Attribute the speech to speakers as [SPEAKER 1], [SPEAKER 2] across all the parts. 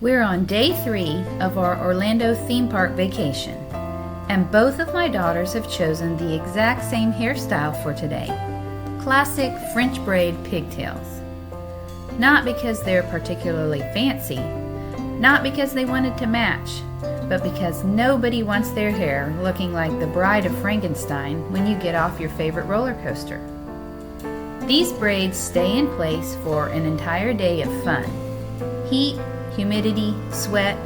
[SPEAKER 1] We're on day 3 of our Orlando theme park vacation, and both of my daughters have chosen the exact same hairstyle for today, classic French braid pigtails. Not because they're particularly fancy, not because they wanted to match, but because nobody wants their hair looking like the Bride of Frankenstein when you get off your favorite roller coaster. These braids stay in place for an entire day of fun. Heat, humidity, sweat,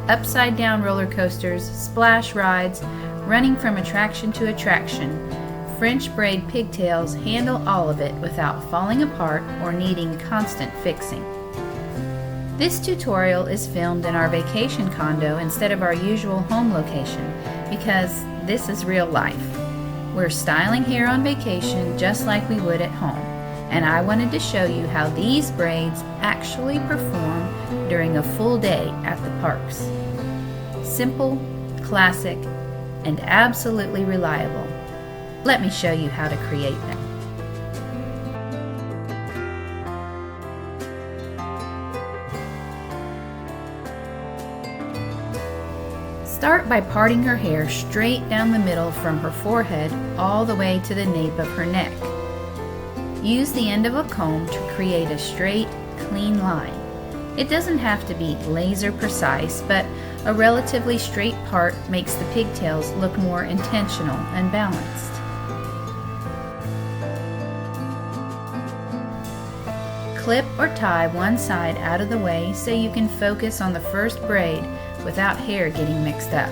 [SPEAKER 1] upside down roller coasters, splash rides, running from attraction to attraction, French braid pigtails handle all of it without falling apart or needing constant fixing. This tutorial is filmed in our vacation condo instead of our usual home location because this is real life. We're styling hair on vacation just like we would at home, and I wanted to show you how these braids actually perform during a full day at the parks. Simple, classic, and absolutely reliable. Let me show you how to create them. Start by parting her hair straight down the middle from her forehead all the way to the nape of her neck. Use the end of a comb to create a straight, clean line. It doesn't have to be laser precise, but a relatively straight part makes the pigtails look more intentional and balanced. Clip or tie one side out of the way so you can focus on the first braid without hair getting mixed up.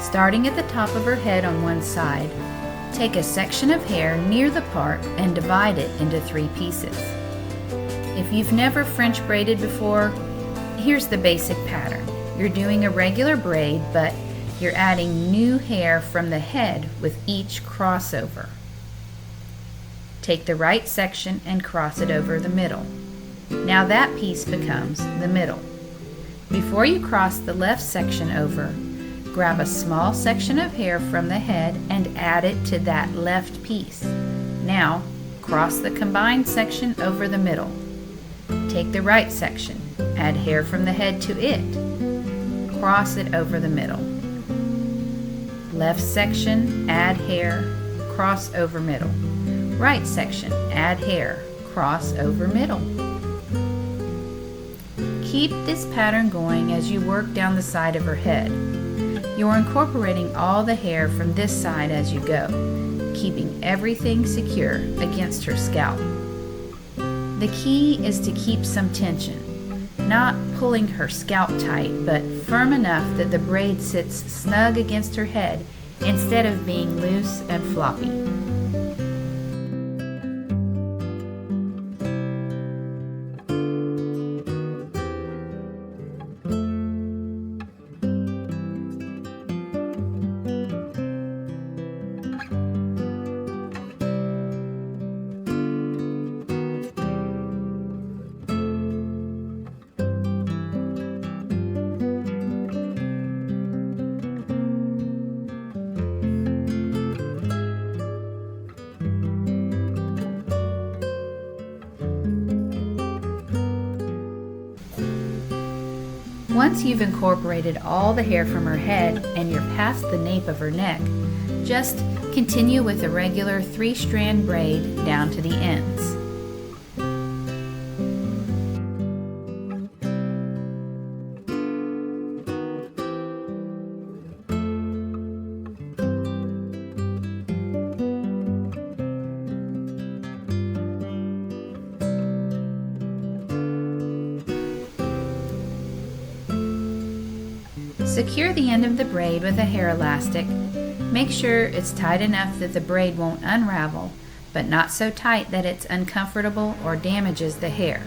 [SPEAKER 1] Starting at the top of her head on one side, take a section of hair near the part and divide it into 3 pieces. If you've never French braided before, here's the basic pattern. You're doing a regular braid, but you're adding new hair from the head with each crossover. Take the right section and cross it over the middle. Now that piece becomes the middle. Before you cross the left section over, grab a small section of hair from the head and add it to that left piece. Now, cross the combined section over the middle. Take the right section, add hair from the head to it. Cross it over the middle. Left section, add hair, cross over middle. Right section, add hair, cross over middle. Keep this pattern going as you work down the side of her head. You're incorporating all the hair from this side as you go, keeping everything secure against her scalp. The key is to keep some tension, not pulling her scalp tight, but firm enough that the braid sits snug against her head instead of being loose and floppy. Once you've incorporated all the hair from her head and you're past the nape of her neck, just continue with a regular 3-strand braid down to the ends. Secure the end of the braid with a hair elastic. Make sure it's tight enough that the braid won't unravel, but not so tight that it's uncomfortable or damages the hair.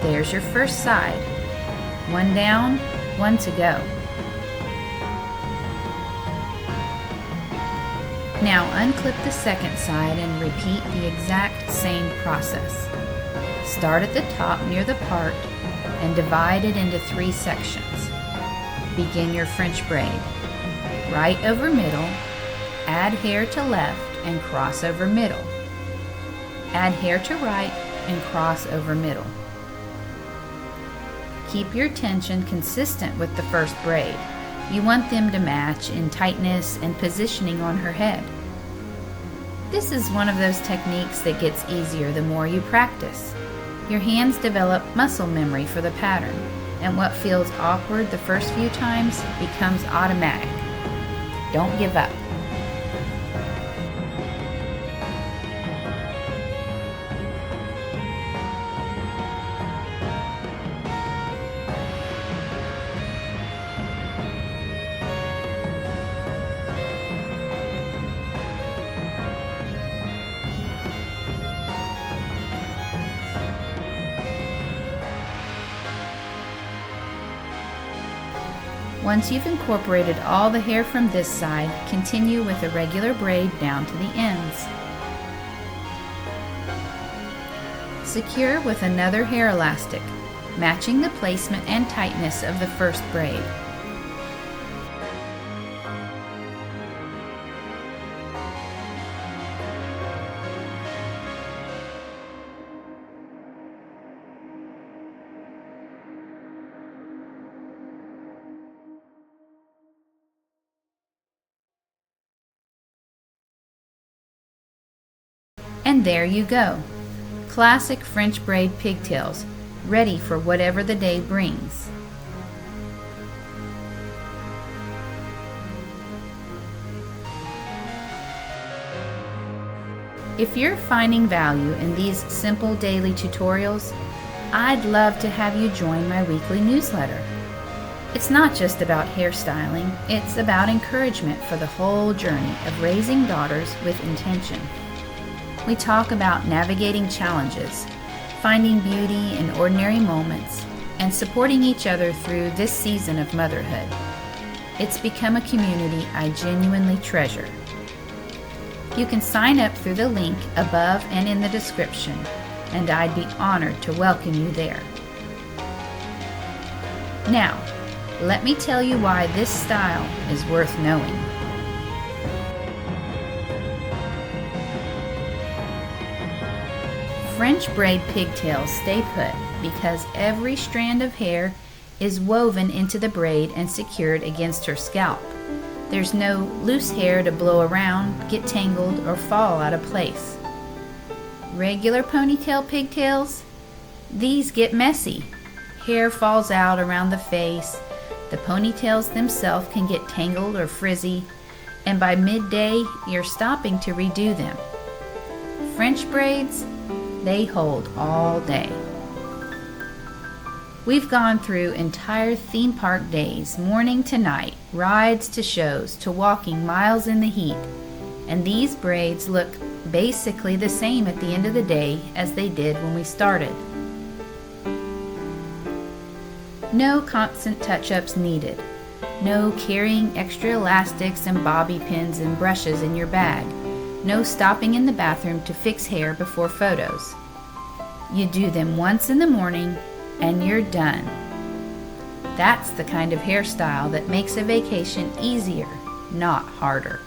[SPEAKER 1] There's your first side. One down, one to go. Now unclip the second side and repeat the exact same process. Start at the top near the part and divide it into 3 sections. Begin your French braid. Right over middle, add hair to left and cross over middle. Add hair to right and cross over middle. Keep your tension consistent with the first braid. You want them to match in tightness and positioning on her head. This is one of those techniques that gets easier the more you practice. Your hands develop muscle memory for the pattern, and what feels awkward the first few times becomes automatic. Don't give up. Once you've incorporated all the hair from this side, continue with a regular braid down to the ends. Secure with another hair elastic, matching the placement and tightness of the first braid. And there you go. Classic French braid pigtails, ready for whatever the day brings. If you're finding value in these simple daily tutorials, I'd love to have you join my weekly newsletter. It's not just about hairstyling, it's about encouragement for the whole journey of raising daughters with intention. We talk about navigating challenges, finding beauty in ordinary moments, and supporting each other through this season of motherhood. It's become a community I genuinely treasure. You can sign up through the link above and in the description, and I'd be honored to welcome you there. Now, let me tell you why this style is worth knowing. French braid pigtails stay put because every strand of hair is woven into the braid and secured against her scalp. There's no loose hair to blow around, get tangled, or fall out of place. Regular ponytail pigtails? These get messy. Hair falls out around the face, the ponytails themselves can get tangled or frizzy, and by midday you're stopping to redo them. French braids? They hold all day. We've gone through entire theme park days, morning to night, rides to shows, to walking miles in the heat, and these braids look basically the same at the end of the day as they did when we started. No constant touch-ups needed. No carrying extra elastics and bobby pins and brushes in your bag. No stopping in the bathroom to fix hair before photos. You do them once in the morning and you're done. That's the kind of hairstyle that makes a vacation easier, not harder.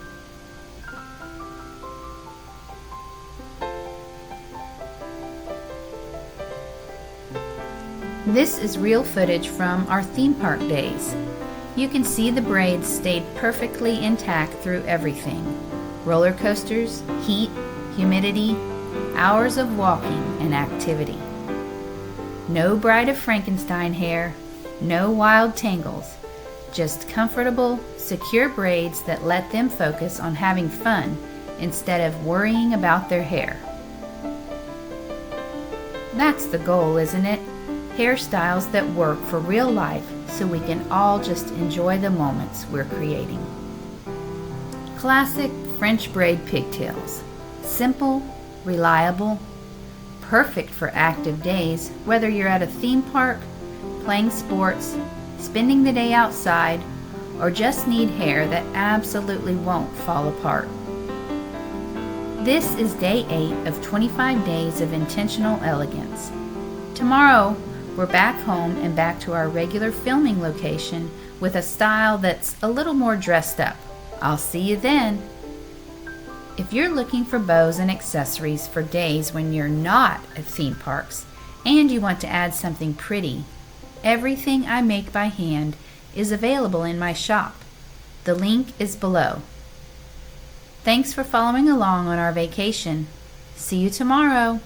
[SPEAKER 1] This is real footage from our theme park days. You can see the braids stayed perfectly intact through everything. Roller coasters, heat, humidity, hours of walking and activity. No Bride of Frankenstein hair, no wild tangles, just comfortable, secure braids that let them focus on having fun instead of worrying about their hair. That's the goal, isn't it? Hairstyles that work for real life so we can all just enjoy the moments we're creating. Classic French braid pigtails. Simple, reliable, perfect for active days, whether you're at a theme park, playing sports, spending the day outside, or just need hair that absolutely won't fall apart. This is day 8 of 25 days of intentional elegance. Tomorrow, we're back home and back to our regular filming location with a style that's a little more dressed up. I'll see you then. If you're looking for bows and accessories for days when you're not at theme parks and you want to add something pretty, everything I make by hand is available in my shop. The link is below. Thanks for following along on our vacation. See you tomorrow.